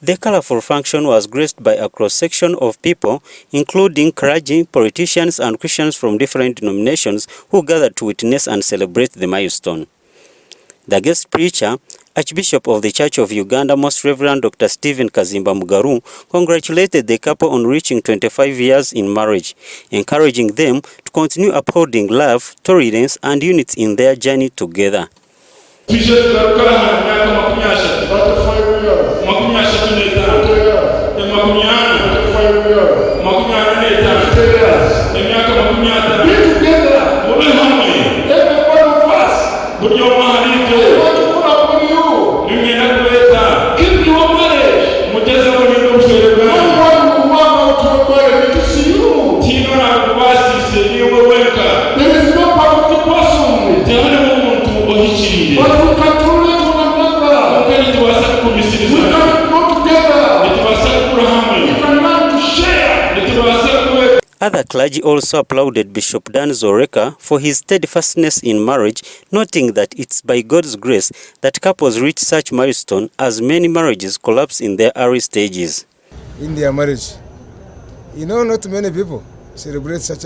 The colorful function was graced by a cross-section of people, including clergy, politicians, and Christians from different denominations who gathered to witness and celebrate the milestone. The guest preacher, Archbishop of the Church of Uganda, Most Rev. Dr. Kaziimba Mugalu, congratulated the couple on reaching 25 years in marriage, encouraging them to continue upholding love, tolerance, and unity in their journey together. Other clergy also applauded Bishop Dan Zoreka for his steadfastness in marriage, noting that it's by God's grace that couples reach such milestone, as many marriages collapse in their early stages. In their marriage, not many people celebrate such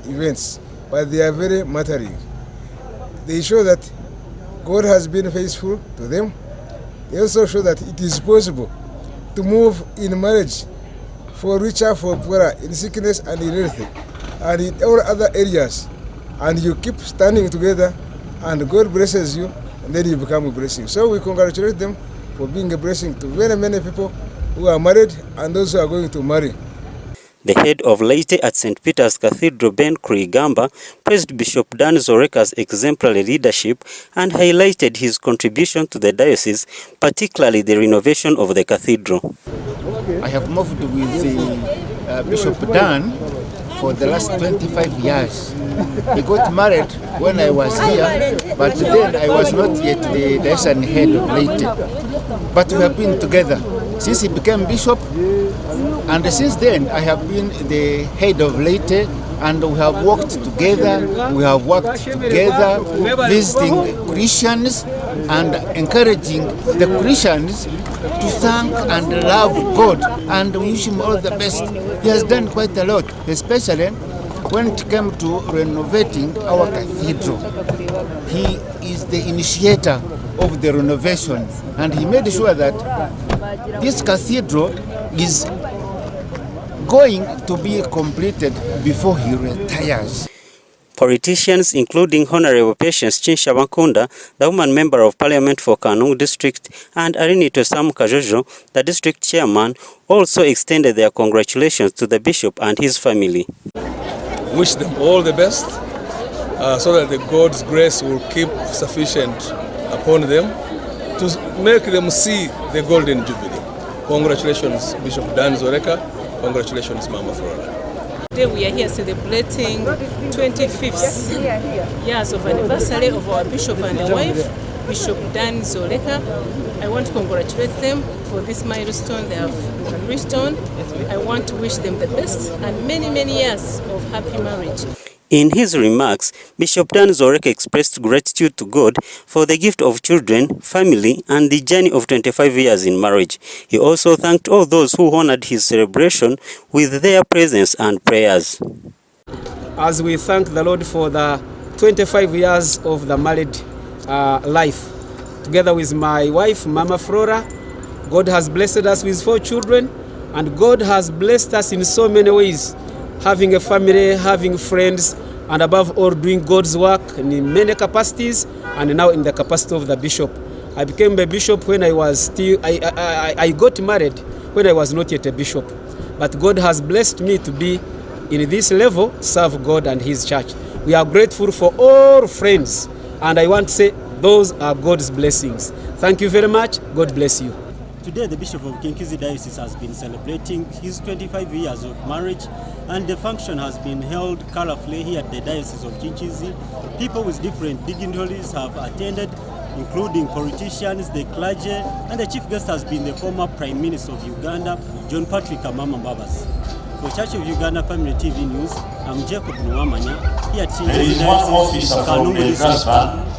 events, but they are very mattering. They show that God has been faithful to them. They also show that it is possible to move in marriage for richer, for poorer, in sickness and in health, and in all other areas. And you keep standing together, and God blesses you, and then you become a blessing. So we congratulate them for being a blessing to very many people who are married and those who are going to marry. The head of laity at St. Peter's Cathedral, Ben Kurigamba, praised Bishop Dan Zoreka's exemplary leadership and highlighted his contribution to the diocese, particularly the renovation of the cathedral. I have moved with Bishop Dan for the last 25 years. He got married when I was here, but then I was not yet the diocesan head of laity. But we have been together since he became bishop, and since then I have been the head of laity, and we have worked together. We have worked together, visiting Christians and encouraging the Christians to thank and love God, and we wish him all the best. He has done quite a lot, especially when it came to renovating our cathedral. He is the initiator of the renovation, and he made sure that this cathedral is going to be completed before he retires. Politicians, including Honorable Patience Nkunda, the woman member of Parliament for Kanungu District, and Arineitwe Kajojo, the district chairman, also extended their congratulations to the bishop and his family. Wish them all the best, so that the God's grace will keep sufficient upon them to make them see the Golden Jubilee. Congratulations, Bishop Dan Zoreka. Congratulations, Mama Flora. Today we are here celebrating 25th years of anniversary of our bishop and wife, Bishop Dan Zoreka. I want to congratulate them for this milestone they have reached on. I want to wish them the best and many, many years of happy marriage. In his remarks, Bishop Dan Zoreka expressed gratitude to God for the gift of children, family, and the journey of 25 years in marriage. He also thanked all those who honored his celebration with their presence and prayers. As we thank the Lord for the 25 years of the married life, together with my wife, Mama Flora, God has blessed us with 4 children, and God has blessed us in so many ways. Having a family, having friends, and above all doing God's work in many capacities, and now in the capacity of the bishop. I became a bishop when I was still, I got married when I was not yet a bishop. But God has blessed me to be in this level, serve God and his church. We are grateful for all friends, and I want to say those are God's blessings. Thank you very much. God bless you. Today, the Bishop of Kinkiizi Diocese has been celebrating his 25 years of marriage, and the function has been held colorfully here at the Diocese of Kinkiizi. People with different dignitaries have attended, including politicians, the clergy, and the chief guest has been the former Prime Minister of Uganda, John Patrick Amama Mbabas. For Church of Uganda Family TV News, I'm Jacob Nwamanya, here at Kinkiizi Diocese, Kanungu District.